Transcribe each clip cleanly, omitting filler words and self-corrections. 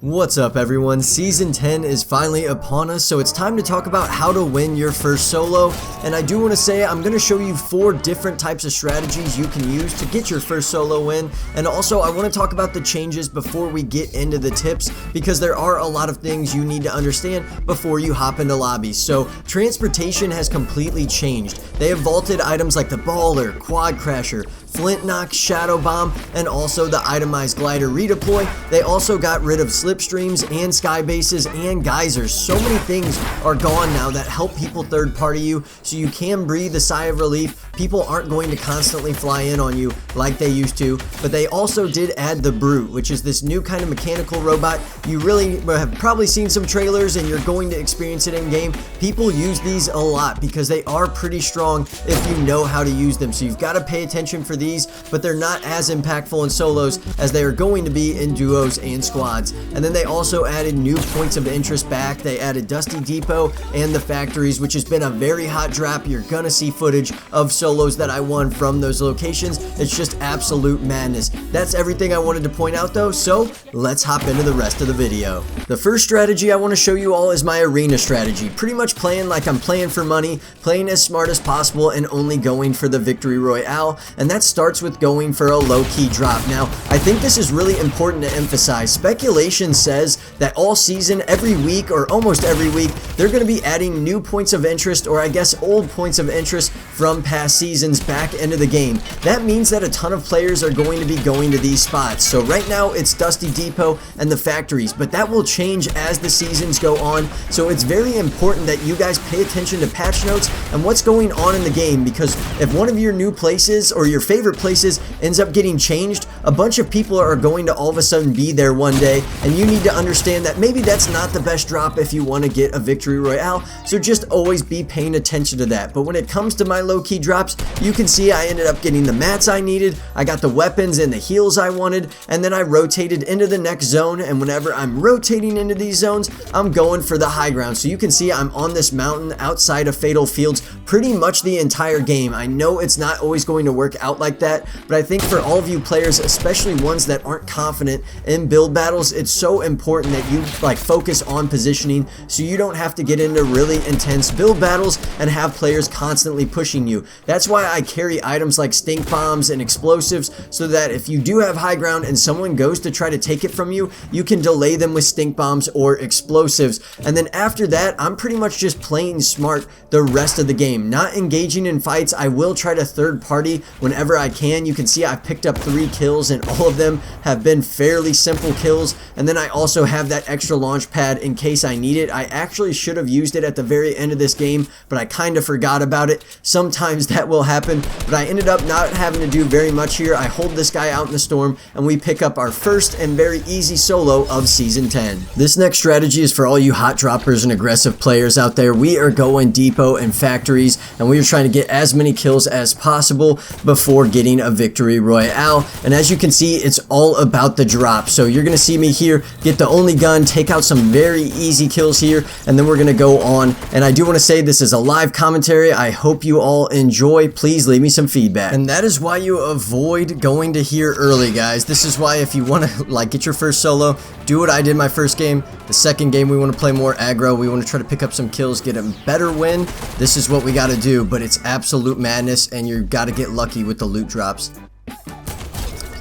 What's up everyone, Season 10 is finally upon us, so it's time to talk about how to win your first solo. And I do want to say I'm going to show you 4 different types of strategies you can use to get your first solo win. And also I want to talk about the changes before we get into the tips, because there are a lot of things you need to understand before you hop into lobbies. So transportation has completely changed. They have vaulted items like the Baller, Quad Crasher, Flint Knock, Shadow Bomb, and also the itemized glider redeploy. They also got rid of slipstreams and sky bases and geysers. So many things are gone now that help people third party you, so you can breathe a sigh of relief. People aren't going to constantly fly in on you like they used to. But they also did add the Brute, which is this new kind of mechanical robot. You really have probably seen some trailers and you're going to experience it in game. People use these a lot because they are pretty strong if you know how to use them. So you've got to pay attention for these, but they're not as impactful in solos as they are going to be in duos and squads. And then they also added new points of interest back. They added Dusty Depot and the factories, which has been a very hot drop. You're gonna see footage of solos that I won from those locations. It's just absolute madness. That's everything I wanted to point out though, so let's hop into the rest of the video. The first strategy I want to show you all is my arena strategy. Pretty much playing like I'm playing for money, playing as smart as possible, and only going for the victory royale. And that starts with going for a low-key drop. Now, I think this is really important to emphasize. Speculation says that all season, every week, or almost every week, they're going to be adding new points of interest, or I guess old points of interest from past seasons back into the game. That means that a ton of players are going to be going to these spots. So right now, it's Dusty Depot and the factories, but that will change as the seasons go on. So it's very important that you guys pay attention to patch notes and what's going on in the game, because if one of your new places or your favorite places ends up getting changed, a bunch of people are going to all of a sudden be there one day, and you need to understand that maybe that's not the best drop if you want to get a victory royale. So just always be paying attention to that. But when it comes to my low-key drops, you can see I ended up getting the mats I needed, I got the weapons and the heals I wanted, and then I rotated into the next zone. And whenever I'm rotating into these zones, I'm going for the high ground. So you can see I'm on this mountain outside of Fatal Fields pretty much the entire game. I know it's not always going to work out like that, but I think for all of you players, especially ones that aren't confident in build battles, it's so important that you focus on positioning so you don't have to get into really intense build battles and have players constantly pushing you. That's why I carry items like stink bombs and explosives, so that if you do have high ground and someone goes to try to take it from you, you can delay them with stink bombs or explosives. And then after that, I'm pretty much just playing smart the rest of the game, not engaging in fights. I will try to third party whenever I can. You can see I've picked up 3 kills and all of them have been fairly simple kills. And then I also have that extra launch pad in case I need it. I actually should have used it at the very end of this game, but I kind of forgot about it. Sometimes that will happen, but I ended up not having to do very much here. I hold this guy out in the storm and we pick up our first and very easy solo of Season 10. This next strategy is for all you hot droppers and aggressive players out there. We are going depot and factories, and we are trying to get as many kills as possible before getting a victory royale. And as you can see, it's all about the drop. So you're gonna see me here get the only gun, take out some very easy kills here, and then we're gonna go on. And I do want to say this is a live commentary. I hope you all enjoy. Please leave me some feedback. And that is why you avoid going to here early, guys. This is why if you want to get your first solo, do what I did my first game. The second game, we want to play more aggro. We want to try to pick up some kills, get a better win. This is what we got to do, but it's absolute madness, and you got to get lucky with the loot drops.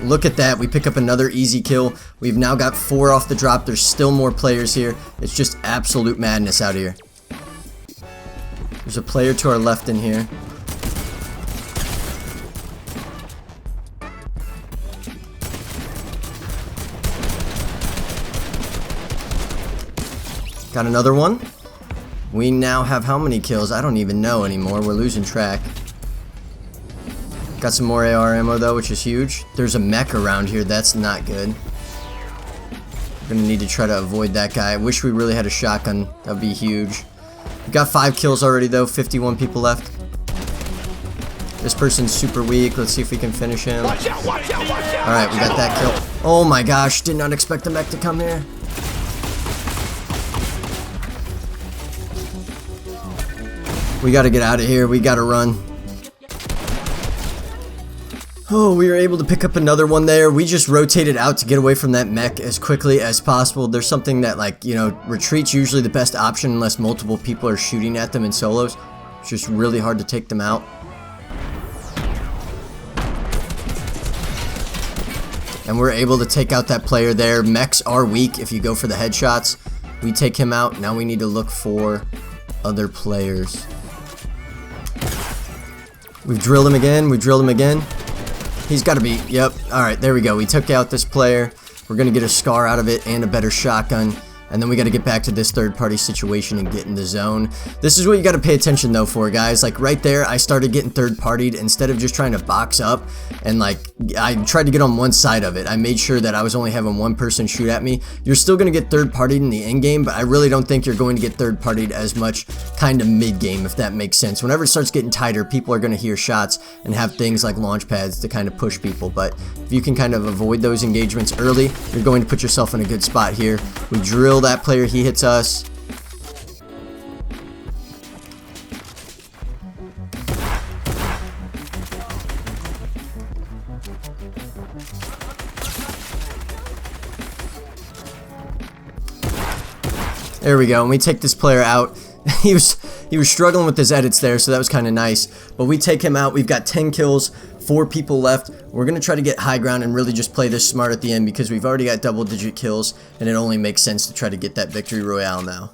Look at that. We pick up another easy kill. We've now got 4 off the drop. There's still more players here. It's just absolute madness out here. There's a player to our left in here. Got another one. We now have how many kills? I don't even know anymore. We're losing track. Got some more AR ammo though, which is huge. There's a mech around here. That's not good. We're gonna need to try to avoid that guy. I wish we really had a shotgun. That would be huge. We got 5 kills already though. 51 people left. This person's super weak. Let's see if we can finish him. Alright, we got that kill. Oh my gosh, did not expect the mech to come here. We gotta get out of here. We gotta run. Oh, we were able to pick up another one there. We just rotated out to get away from that mech as quickly as possible. There's something that, like, you know, retreat's usually the best option unless multiple people are shooting at them in solos. It's just really hard to take them out. And we're able to take out that player there. Mechs are weak if you go for the headshots. We take him out. Now we need to look for other players. We've drilled him again. We drilled him again. He's got to be, yep. Alright, there we go. We took out this player. We're going to get a scar out of it and a better shotgun. And then we got to get back to this third-party situation and get in the zone. This is what you got to pay attention, though, for, guys. Like, right there, I started getting third-partied instead of just trying to box up. And, like, I tried to get on one side of it. I made sure that I was only having one person shoot at me. You're still going to get third-partied in the endgame, but I really don't think you're going to get third-partied as much kind of mid-game, if that makes sense. Whenever it starts getting tighter, people are going to hear shots and have things like launch pads to kind of push people. But if you can kind of avoid those engagements early, you're going to put yourself in a good spot here. We drill that player, he hits us. There we go, and we take this player out. He was struggling with his edits there, so that was kind of nice. But we take him out. We've got 10 kills, 4 people left. We're going to try to get high ground and really just play this smart at the end because we've already got double-digit kills, and it only makes sense to try to get that victory royale now.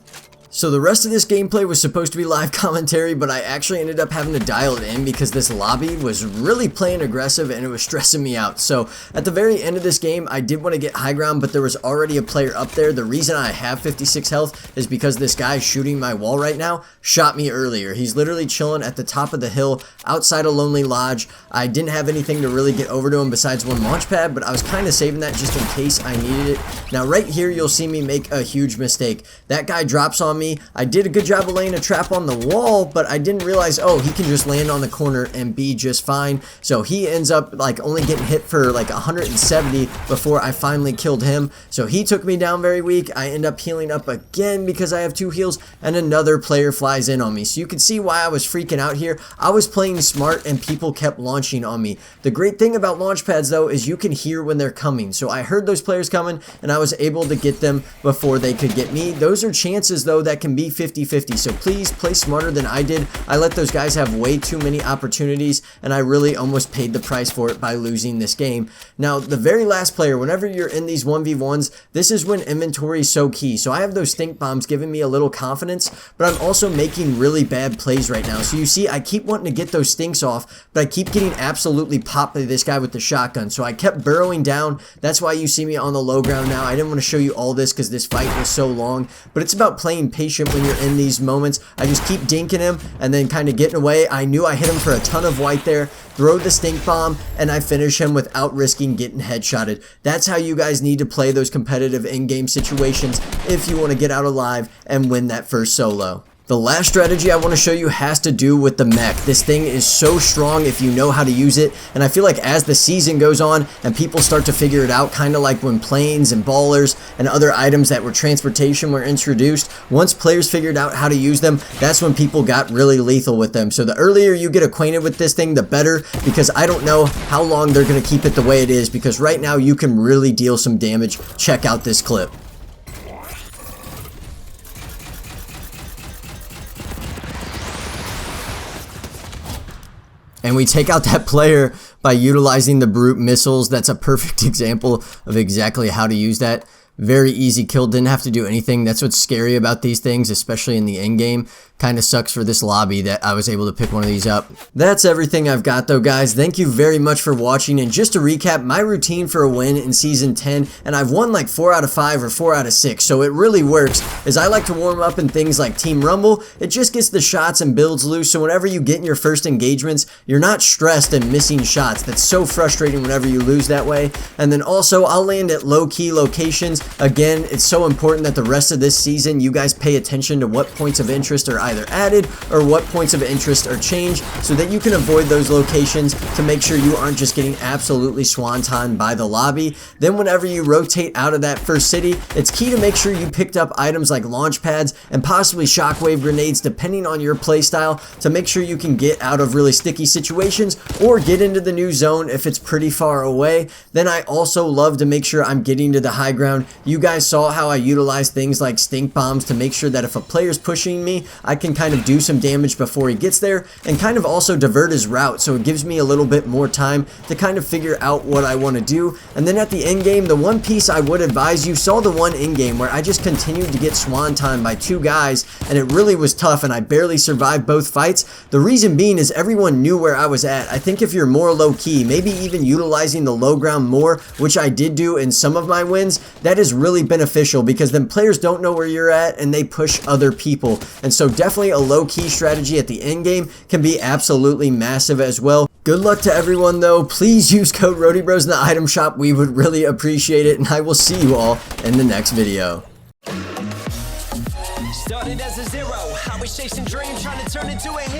So the rest of this gameplay was supposed to be live commentary, but I actually ended up having to dial it in because this lobby was really playing aggressive and it was stressing me out. So at the very end of this game, I did want to get high ground, but there was already a player up there. The reason I have 56 health is because this guy shooting my wall right now shot me earlier. He's literally chilling at the top of the hill outside a lonely lodge. I didn't have anything to really get over to him besides one launch pad, but I was kind of saving that just in case I needed it. Now right here, you'll see me make a huge mistake. That guy drops on me. I did a good job of laying a trap on the wall, but I didn't realize, oh, he can just land on the corner and be just fine. So he ends up like only getting hit for like 170 before I finally killed him. So he took me down very weak. I end up healing up again because I have 2 heals, and another player flies in on me. So you can see why I was freaking out here. I was playing smart and people kept launching on me. The great thing about launch pads though is you can hear when they're coming. So I heard those players coming and I was able to get them before they could get me. Those are chances though that can be 50-50, so please play smarter than I did. I let those guys have way too many opportunities, and I really almost paid the price for it by losing this game. Now, the very last player, whenever you're in these 1v1s, this is when inventory is so key. So I have those stink bombs giving me a little confidence, but I'm also making really bad plays right now. So you see, I keep wanting to get those stinks off, but I keep getting absolutely popped by this guy with the shotgun. So I kept burrowing down. That's why you see me on the low ground now. I didn't want to show you all this because this fight was so long, but it's about playing patient when you're in these moments. I just keep dinking him and then kind of getting away. I knew I hit him for a ton of white there, throw the stink bomb, and I finish him without risking getting headshotted. That's how you guys need to play those competitive in-game situations if you want to get out alive and win that first solo. The last strategy I want to show you has to do with the mech. This thing is so strong if you know how to use it, and I feel like as the season goes on and people start to figure it out, kind of like when planes and ballers and other items that were transportation were introduced, once players figured out how to use them, that's when people got really lethal with them. So the earlier you get acquainted with this thing, the better, because I don't know how long they're going to keep it the way it is, because right now you can really deal some damage. Check out this clip. And we take out that player by utilizing the brute missiles. That's a perfect example of exactly how to use that. Very easy kill, didn't have to do anything. That's what's scary about these things, especially in the end game. Kind of sucks for this lobby that I was able to pick one of these up. That's everything I've got though, guys. Thank you very much for watching, and just to recap, my routine for a win in Season 10, and I've won like 4 out of 5 or 4 out of 6, so it really works, is I like to warm up in things like Team Rumble. It just gets the shots and builds loose, so whenever you get in your first engagements, you're not stressed and missing shots. That's so frustrating whenever you lose that way. And then also, I'll land at low-key locations Again, it's so important that the rest of this season you guys pay attention to what points of interest are either added or what points of interest are changed, so that you can avoid those locations to make sure you aren't just getting absolutely swantoned by the lobby. Then whenever you rotate out of that first city, it's key to make sure you picked up items like launch pads and possibly shockwave grenades depending on your playstyle, to make sure you can get out of really sticky situations or get into the new zone if it's pretty far away. Then I also love to make sure I'm getting to the high ground. You guys saw how I utilize things like stink bombs to make sure that if a player's pushing me, I can kind of do some damage before he gets there, and kind of also divert his route, so it gives me a little bit more time to kind of figure out what I want to do. And then at the end game, the one piece I would advise, you saw the one in game where I just continued to get swanton by 2 guys, and it really was tough, and I barely survived both fights. The reason being is everyone knew where I was at. I think if you're more low key, maybe even utilizing the low ground more, which I did do in some of my wins, that is really beneficial, because then players don't know where you're at and they push other people. And so definitely a low key strategy at the end game can be absolutely massive as well. Good luck to everyone though. Please use code RodeyBros in the item shop. We would really appreciate it, and I will see you all in the next video. Started as a zero, I was chasing dreams, trying to turn into a hero.